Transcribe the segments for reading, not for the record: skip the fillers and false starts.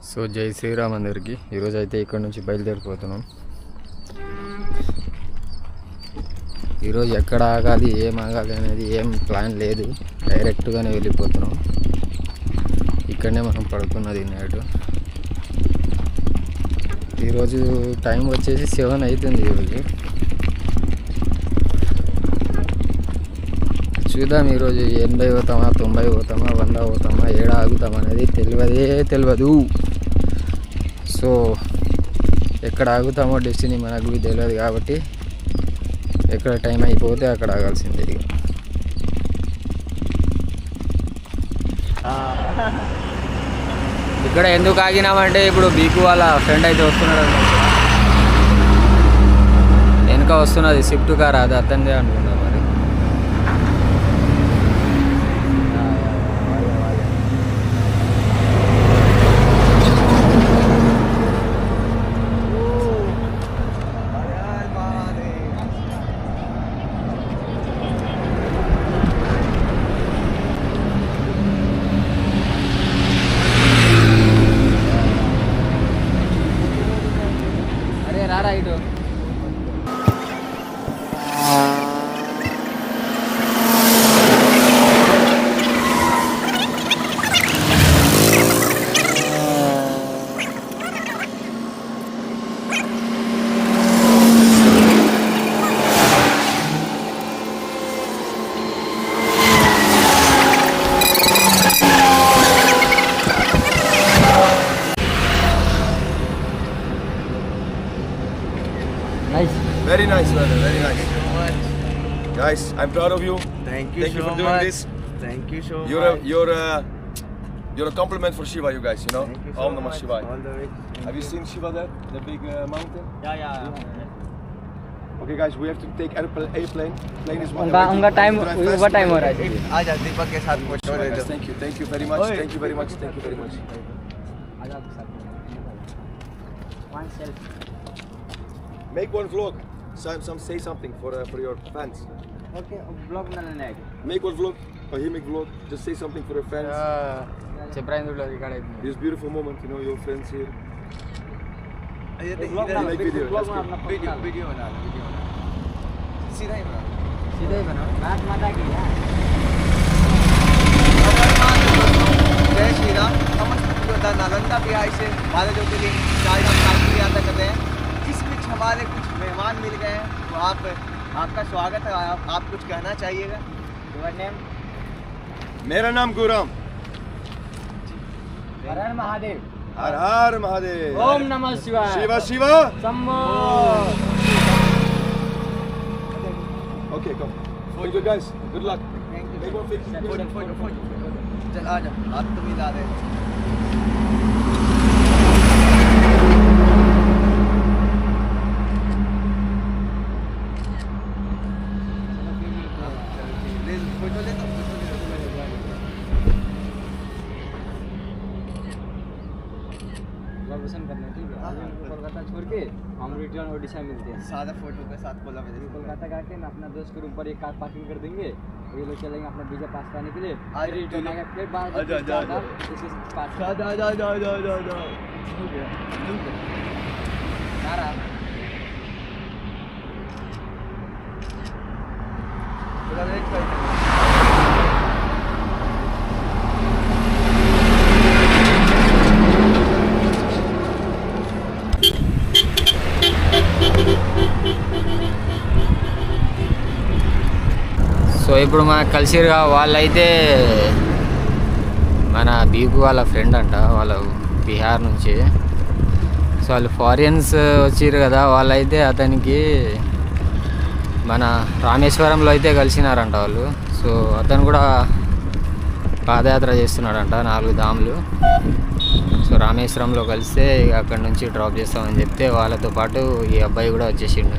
So జై శ్రీరామ్ అందరికి. ఈరోజు అయితే ఇక్కడ నుంచి బయలుదేరిపోతున్నాం. ఈరోజు ఎక్కడ ఆగాలి ఏం ఆగాలి అనేది ఏం ప్లాన్ లేదు, డైరెక్ట్గానే వెళ్ళిపోతున్నాం. ఇక్కడనే మనం పడుకున్నది నైట్. ఈరోజు టైం వచ్చేసి 7 అవుతుంది. ఈరోజు చూద్దాం, ఈరోజు 80 పోతామా, 90 పోతామా, 100 పోతామా, ఏడా ఆగుతామా అనేది తెలియదు. సో ఎక్కడ ఆగుతామో డెస్టినీ మనకు తెలియదు కాబట్టి ఎక్కడ టైం అయిపోతే అక్కడ ఆగాల్సిందే. ఇక్కడ ఎందుకు ఆగినామంటే ఇప్పుడు బీకు వాళ్ళ ఫ్రెండ్ అయితే వస్తున్నాడు, వెనుక వస్తున్నది స్విఫ్ట్ కార్, అది అతనిదే అనుకున్నా. మరి ఇటు Very nice, brother. Very nice. Thank you so much. Guys, I'm proud of you. Thank you so for doing much. this. Thank you so You're much. you're a compliment for Shiva, you guys. You know. Thank you so Om Namah much. Shivaya. All the way. Have you seen Shiva there? The big mountain. Yeah. Okay, guys, we have to take airplane. Plane is उनका time over time हो रहा है. आज दीपक के साथ photo ले लो. Thank you very much. Thank you very much. Thank you very much. One self. Make one vlog. Say something for your fans. Okay, vlog बनाना है. Make one vlog. Or he make vlog. Just say something for your fans. చెప్పరాయి చూడలేదు ఇక్కడ. This beautiful moment, you know, your friends here. vlog bana, make video. vlog Let's बना video बना सीधा ही बना. सीधे ही बनाओ. नाच माता की यार. जय श्री राम. समस्त नालंदा बिहार से भारत ज्योतिर्लिंग चारधाम काशी यात्रा करते हैं. इस बीच हमारे कुछ मेहमान मिल गए हैं, तो आपका स्वागत है. आप कुछ कहना चाहिएगा? Your name? मेरा नाम गुराम. हर हर महादेव. हर हर महादेव. ओम नमः शिवाय. शिवा शिवा. सम्मो. Okay, come. Thank you guys. Good luck. Thank you. Make one fix. Photo. चल आ जा. आप तो मिला रहे. ऑब्जर्वेशन करना है, ठीक है. हाँ. कोलकाता छोड़ के हम रिटर्न ओडिशा मिलते हैं. सादा फोटो के साथ बोला मैंने. कोलकाता का के अपना दोस्त के रूम पर एक कार पार्किंग कर देंगे. ये लोग चलेंगे अपना वीजा पास कराने के लिए. आज रिटर्न आएगा फिर बाद आजा. पास जा. हो गया. यार थोड़ा वेट कर. సో ఇప్పుడు మనకు కలిసిరుగా వాళ్ళైతే మన బీకు వాళ్ళ ఫ్రెండ్ అంట, వాళ్ళ బీహార్ నుంచి. సో వాళ్ళు ఫారిన్స్ వచ్చిర్రు కదా, వాళ్ళైతే అతనికి మన రామేశ్వరంలో అయితే కలిసినారంట వాళ్ళు. సో అతను కూడా పాదయాత్ర చేస్తున్నాడంట 4 ధాములు. సో రామేశ్వరంలో కలిస్తే అక్కడ నుంచి డ్రాప్ చేస్తామని చెప్తే వాళ్ళతో పాటు ఈ అబ్బాయి కూడా వచ్చేసిండు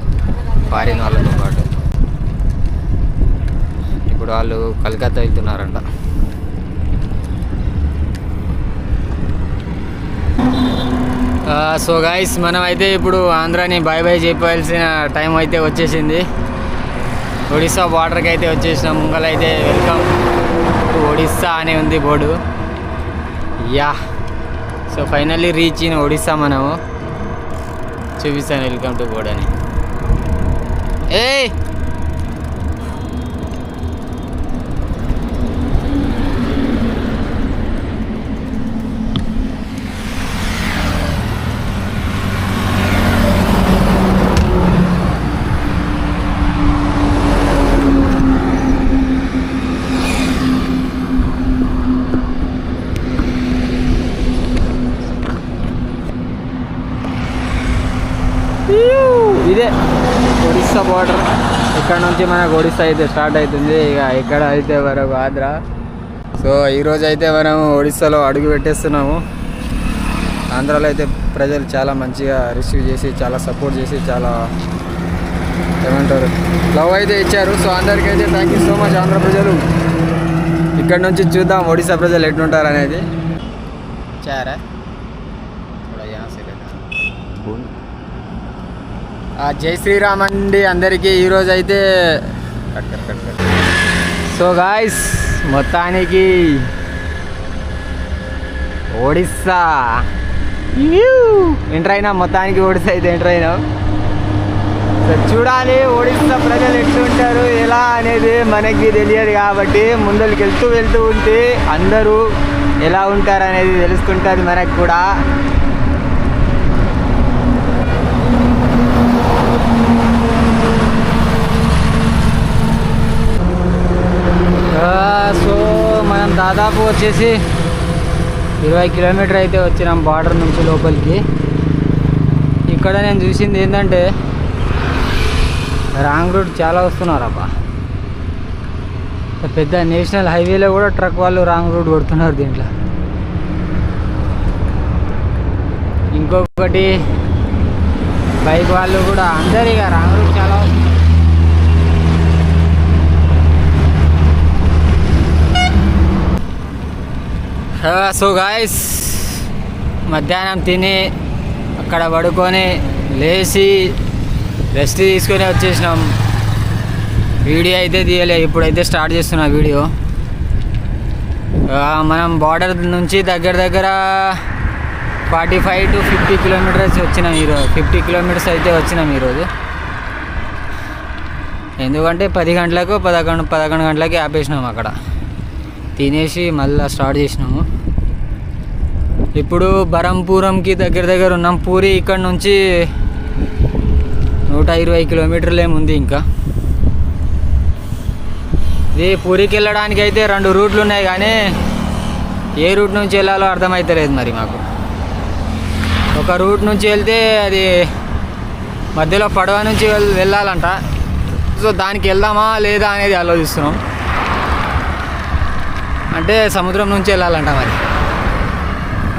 ఫారిన్ వాళ్ళతో పాటు. ఇప్పుడు వాళ్ళు కలకత్తా వెళ్తున్నారంట. సో గైస్, మనం అయితే ఇప్పుడు ఆంధ్రాని బాయ్ బాయ్ చెప్పాల్సిన టైం అయితే వచ్చేసింది. ఒడిస్సా బార్డర్కి అయితే వచ్చేసినాం. ముంగలైతే వెల్కమ్ టు ఒడిస్సా అని ఉంది board. Yeah, so finally reach in Odisha మనము. చూపిస్తాను వెల్కమ్ టు గోడని. ఏయ్ ఇదే ఒడిస్సా బార్డర్. ఇక్కడ నుంచి మనకు ఒడిస్సా అయితే స్టార్ట్ అవుతుంది. ఇక ఇక్కడ అయితే వరకు ఆంధ్ర. సో ఈరోజు అయితే మనం ఒడిస్సాలో అడుగు పెట్టేస్తున్నాము. ఆంధ్రాలో అయితే ప్రజలు చాలా మంచిగా రిసీవ్ చేసి, చాలా సపోర్ట్ చేసి, చాలా ఏమంటారు లవ్ అయితే ఇచ్చారు. సో అందరికైతే thank you so much Andhra ప్రజలు. ఇక్కడ నుంచి చూద్దాం ఒడిస్సా ప్రజలు ఎట్లుంటారు అనేది. చారా జై శ్రీరామ్ అండి అందరికీ. ఈరోజు అయితే సో గాయ్స్ మొత్తానికి ఒడిస్సా ఎంటర్ అయినా. మొత్తానికి ఒడిస్సా అయితే ఎంటర్ అయినాం. సో చూడాలి ఒడిస్సా ప్రజలు ఎట్లుంటారు ఎలా అనేది మనకి తెలియదు కాబట్టి ముందరికి వెళ్తూ ఉంటే అందరూ ఎలా ఉంటారు అనేది తెలుస్తుంటుంది మనకు కూడా. సో మనం దాదాపు వచ్చేసి 20 కిలోమీటర్ అయితే వచ్చినాం బార్డర్ నుంచి లోపలికి. ఇక్కడ నేను చూసింది ఏంటంటే రాంగ్ రూట్ చాలా వస్తున్నారు అబ్బా. పెద్ద నేషనల్ హైవేలో కూడా ట్రక్ వాళ్ళు రాంగ్ రూట్ కొడుతున్నారు దీంట్లో. ఇంకొకటి బైక్ వాళ్ళు కూడా అందరిగా రాంగ్ రూట్ చాలా వస్తున్నారు. సో గాయస్ మధ్యాహ్నం తిని అక్కడ పడుకొని లేచి రెస్ట్ తీసుకొని వచ్చేసినాం. వీడియో అయితే తీయలే, ఇప్పుడైతే స్టార్ట్ చేస్తున్నా వీడియో. మనం బార్డర్ నుంచి దగ్గర 45 to 50 కిలోమీటర్స్ వచ్చినాం ఈరోజు. 50 కిలోమీటర్స్ అయితే వచ్చినాం ఈరోజు. ఎందుకంటే 10 గంటలకు 11 గంటలకి ఆపేసినాం. అక్కడ తినేసి మళ్ళీ స్టార్ట్ చేసినాము. ఇప్పుడు బరంపురంకి దగ్గర ఉన్నాం. పూరి ఇక్కడ నుంచి 120 కిలోమీటర్లు ఏముంది ఇంకా. ఇది పూరికి వెళ్ళడానికి అయితే 2 రూట్లు ఉన్నాయి కానీ ఏ రూట్ నుంచి వెళ్ళాలో అర్థమవుతలేదు మరి మాకు. ఒక రూట్ నుంచి వెళ్తే అది మధ్యలో పడవ నుంచి వెళ్ళాలంట. సో దానికి వెళ్దామా లేదా అనేది ఆలోచిస్తున్నాం. అంటే సముద్రం నుంచి వెళ్ళాలంట మరి.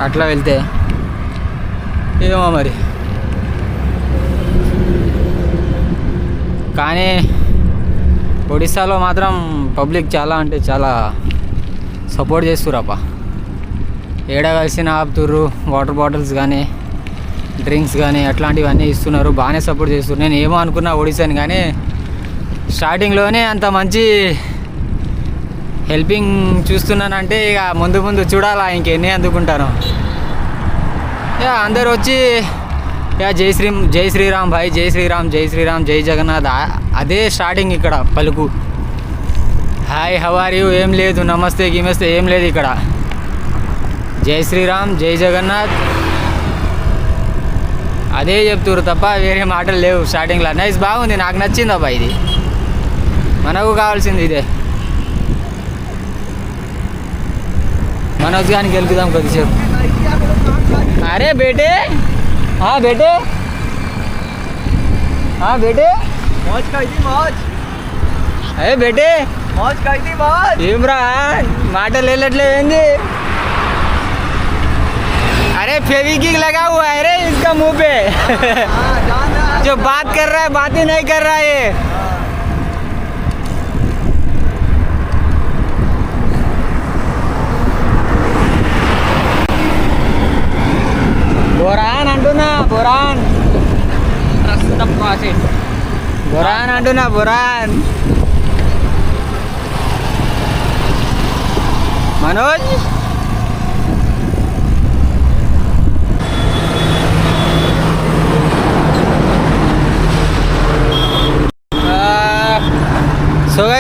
అట్లా వెళ్తే ఏమో మరి. కానీ ఒడిస్సాలో మాత్రం పబ్లిక్ చాలా అంటే చాలా సపోర్ట్ చేస్తుర్రప్ప. ఏడ కలిసిన ఆపుతుర్రు. వాటర్ బాటిల్స్ కానీ డ్రింక్స్ కానీ అట్లాంటివన్నీ ఇస్తున్నారు. బాగానే సపోర్ట్ చేస్తున్నారు. నేను ఏమో అనుకున్నా ఒడిస్సాని, కానీ స్టార్టింగ్లోనే అంత మంచి హెల్పింగ్ చూస్తున్నానంటే ఇక ముందు చూడాలా ఇంకెన్ని అందుకుంటాను. అందరు వచ్చి జై శ్రీరామ్ భాయ్, జై శ్రీరామ్, జై శ్రీరామ్, జై జగన్నాథ్, అదే స్టార్టింగ్ ఇక్కడ పలుకు. హాయ్ హౌ ఆర్ యూ ఏం లేదు, నమస్తే గిమస్తే ఏం లేదు ఇక్కడ. జై శ్రీరామ్, జై జగన్నాథ్ అదే చెప్తున్నారు తప్ప వేరే మాటలు లేవు స్టార్టింగ్లో. నైస్, బాగుంది, నాకు నచ్చింది అబ్బా. ఇది మనకు కావాల్సింది ఇదే. మనోజ్ గారికి వెళ్దాం కొద్దిసేపు. అరే బేటే, బేటే, బేటే, मौज कर दी मौज. అరే బేటే, मौज कर दी मौज. ఏమ్రా మాటలు వెళ్ళట్లేదు ఏంది? अरे फेविक्विक लगा हुआ है रे इसका मुंह पे. जो बात कर रहा है बात ही नहीं कर रहा है ये. బొరాన్ అంటున్నా, బొరాన్ బొరాన్ అంటున్నా, బొరాన్. మనోజ్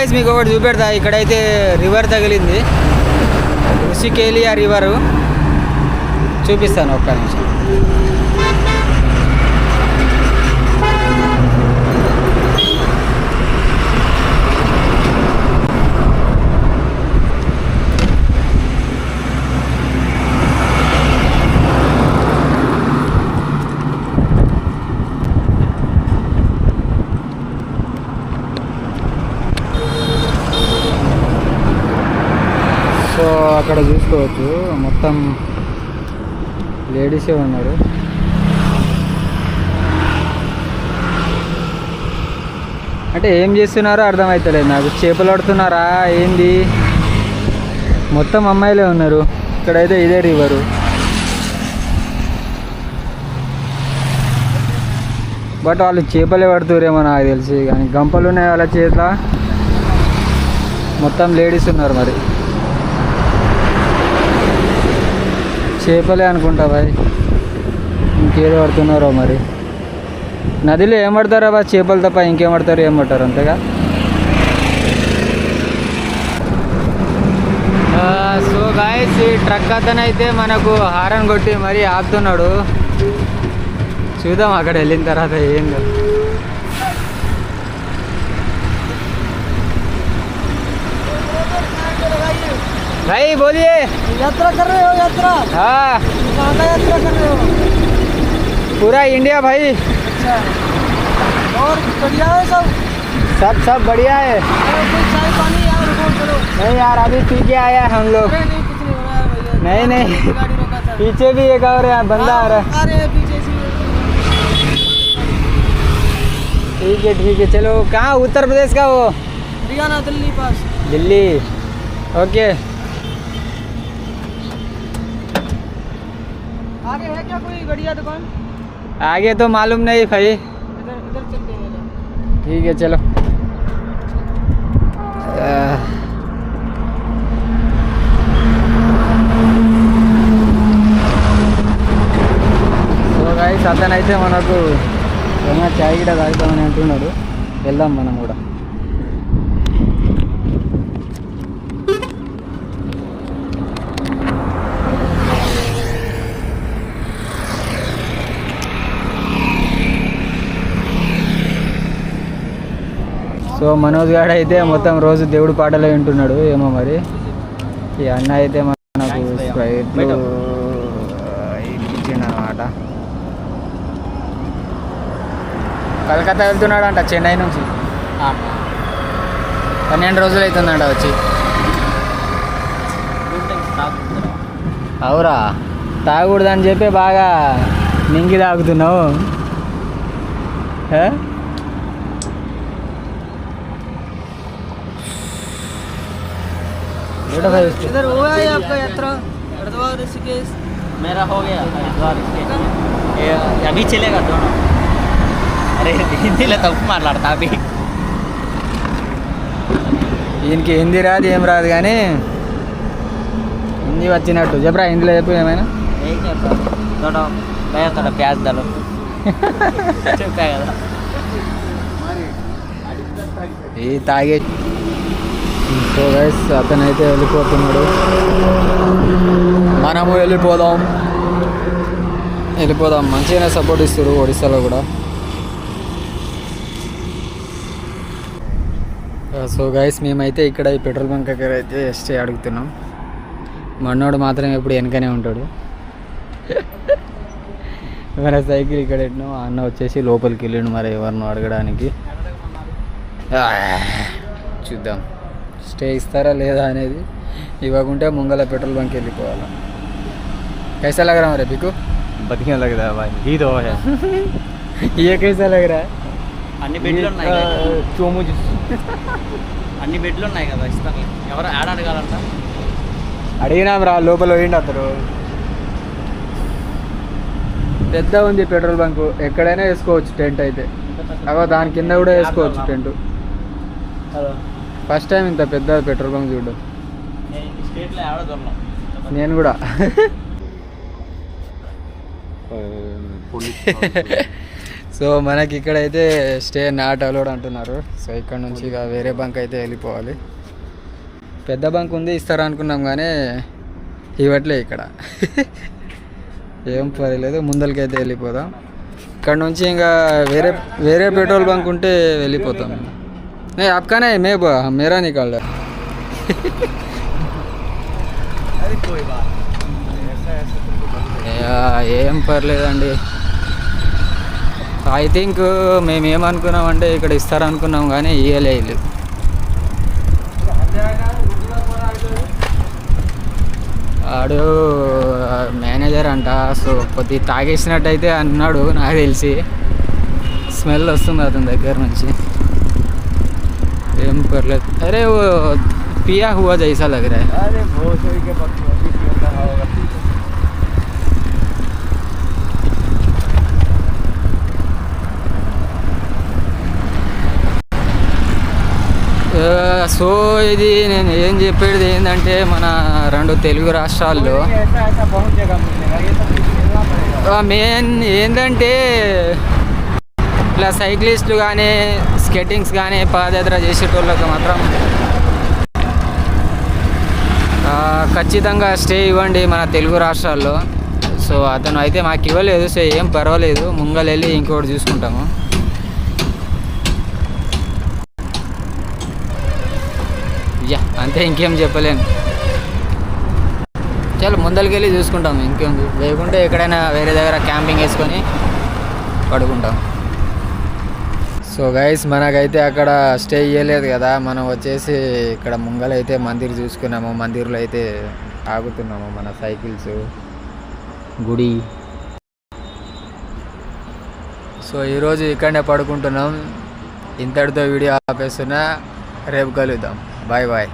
గైస్ మీకు ఒకటి చూపెడతా. ఇక్కడైతే రివర్ తగిలింది, రుషికేలియా రివరు. చూపిస్తాను ఒక్క నిమిషం. సో అక్కడ చూసుకోవచ్చు మొత్తం లేడీసే ఉన్నారు. అంటే ఏం చేస్తున్నారో అర్థమవుతలేదు నాకు. చేపలు పడుతున్నారా ఏంది? మొత్తం అమ్మాయిలే ఉన్నారు. ఇక్కడైతే ఇదే రివరు. బట్ వాళ్ళు చేపలే పడుతురేమో నాకు తెలిసి, కానీ గంపలు ఉన్నాయి వాళ్ళ చేతిలో. మొత్తం లేడీస్ ఉన్నారు, మరి చేపలే అనుకుంటా బాయ్, ఇంకేదో పడుతున్నారో మరి. నదిలో ఏం పడతారా బా? చేపలు తప్ప ఇంకేం పడతారు? ఏం పడతారు అంతేగా. సో గాయస్, ఈ ట్రక్ అతను అయితే మనకు హారన్ కొట్టి మరీ ఆపుతున్నాడు. చూద్దాం అక్కడ వెళ్ళిన తర్వాత ఏందో. भाई बोलिए। यात्रा कर रहे हो? यात्रा हाँ, कहाँ का यात्रा कर रहे हो? पूरा इंडिया भाई। अच्छा, और बढ़िया है सब बढ़िया है। कोई चाय पानी यार रुको चलो। नहीं यार, अभी पी के आया हम लोग। अरे नहीं, कुछ नहीं हो रहा है भैया। नहीं गाड़ी रोका था। पीछे भी एक और बंदा आ रहा है। अरे पीछे से ठीक है चलो। कहाँ? उत्तर प्रदेश का वो? हरियाणा, दिल्ली पास। दिल्ली, ओके। आगे है क्या कोई बढ़िया दुकान? आगे तो मालूम नहीं भाई। इधर इधर चलते हैं। ठीक है चलो। సో గైస్, అతను అయితే మనకు ఏమైనా చాయ్ గిట తాగుతామని అంటున్నాడు. వెళ్దాం మనం కూడా. సో మనోజ్ గారు అయితే మొత్తం రోజు దేవుడు పాటలు వింటున్నాడు ఏమో మరి. ఈ అన్న అయితే మనకు స్ప్రైట్లు ఇచ్చిండు అనమాట. కలకత్తా వెళ్తున్నాడు అంట, చెన్నై నుంచి. 12 రోజులు అవుతుందంట వచ్చి. అవురా, తాగకూడదని చెప్పి బాగా మింగి తాగుతున్నావు. इधर हो गया आपका यात्रा हरिद्वार ऋषिकेश? मेरा हो गया हरिद्वार ऋषिकेश। ये अभी चलेगा दोनों। अरे हिंदीలో తప్పు మాట్లాడతా అభి. ఈయనకి హిందీ రాదు, ఏం రాదు, కానీ హిందీ వచ్చినట్టు చెప్పరా. హిందీలో చెప్పు ఏమైనా. दोनों मैं थोड़ा प्याज डालो चुका కదా. ఈ తాగే. సో గైస్, అతను అయితే వెళ్ళిపోతున్నాడు. మనము వెళ్ళిపోదాం. మంచిగానే సపోర్ట్ ఇస్తారు ఒడిశాలో కూడా. సో గైస్, మేమైతే ఇక్కడ ఈ పెట్రోల్ బంక్ దగ్గర అయితే స్టే అడుగుతున్నాం. మన్నోడు మాత్రం ఎప్పుడు వెనకనే ఉంటాడు. మన సైకిల్ ఇక్కడ ఎట్నో, అన్న వచ్చేసి లోపలికి వెళ్ళిండు మరి ఎవరినో అడగడానికి. చూద్దాం స్టే ఇస్తారా లేదా అనేది. ఇవ్వకుంటే ముంగల పెట్రోల్ బంక్ వెళ్ళిపోవాలి. कैसा लग रहा है रफी को? बढ़िया लग रहा है भाई, ही तो है। ये कैसा लग रहा है? అన్ని బెడ్లు ఉన్నాయి కదా, అన్ని బెడ్లు ఉన్నాయి కదా ఇస్తాను. ఎవరు యాడ్ అడగాలంట? అడిగినాం రా, లోపల పోయిండు అతను. పెద్ద ఉంది పెట్రోల్ బంక్, ఎక్కడైనా వేసుకోవచ్చు టెంట్ అయితే. అగో దాని కింద కూడా వేసుకోవచ్చు టెంట్. ఫస్ట్ టైం ఇంత పెద్ద పెట్రోల్ బంక్ చూడు. స్టేట్లో యాడ్ దొరకను నేను కూడా. సో సో మనకి ఇక్కడైతే స్టే నాట్ అలౌడ్ అంటున్నారు. సో ఇక్కడ నుంచి ఇక వేరే బంక్ అయితే వెళ్ళిపోవాలి. పెద్ద బంక్ ఉంది ఇస్తారు అనుకున్నాం కానీ ఇవ్వట్లే ఇక్కడ. ఏం పర్లేదు, ముందరికైతే వెళ్ళిపోదాం. ఇక్కడ నుంచి ఇంకా వేరే పెట్రోల్ బంక్ ఉంటే వెళ్ళిపోతాం. నే ఆప్కానే మేరా నికాల్. अरे कोई बात ఏం పర్లేదండి. ఐ థింక్ మేమేమనుకున్నామంటే ఇక్కడ ఇస్తారనుకున్నాం కానీ ఇయ్యలే ఇల్లు. ఆడు మేనేజర్ అంట. సో కొద్ది తాగేసినట్టయితే అన్నాడు, నాకు తెలిసి స్మెల్ వస్తుంది అతని దగ్గర నుంచి. ఏం పర్లేదు. అరే ఓ పియా హువా జైసా లగ్ రా హై. अरे भोसड़ी के पक्षी अभी क्यों रहा होगा సో ఇది నేను ఏం చెప్పేది ఏంటంటే మన 2 తెలుగు రాష్ట్రాల్లో ऐसा ऐसा बहुत जगह मिलेगा ये सब कुछ मिलना पड़ेगा మెయిన్ ఏంటంటే ఇట్లా సైక్లిస్టులు కానీ స్కేటింగ్స్ కానీ పాదయాత్ర చేసేటోళ్ళకి మాత్రం ఖచ్చితంగా స్టే ఇవ్వండి మన తెలుగు రాష్ట్రాల్లో. సో అతను అయితే మాకు ఇవ్వలేదు. సో ఏం పర్వాలేదు, ముంగలెళ్ళి ఇంకోటి చూసుకుంటాము. యా అంతే, ఇంకేం చెప్పలేను. చాలా ముందరికెళ్ళి చూసుకుంటాము, ఇంకేంది. లేకుంటే ఎక్కడైనా వేరే దగ్గర క్యాంపింగ్ వేసుకొని పడుకుంటాం. సో గైస్ మనకైతే అక్కడ స్టే ఇవ్వలేదు కదా, మనం వచ్చేసి ఇక్కడ ముంగలైతే మందిర్ చూసుకున్నాము. మందిర్లో అయితే ఆగుతున్నాము మన సైకిల్స్ గుడి. సో ఈరోజు ఇక్కడనే పడుకుంటున్నాం. ఇంతటితో వీడియో ఆపేస్తున్నా. రేపు కలుద్దాం. Bye bye.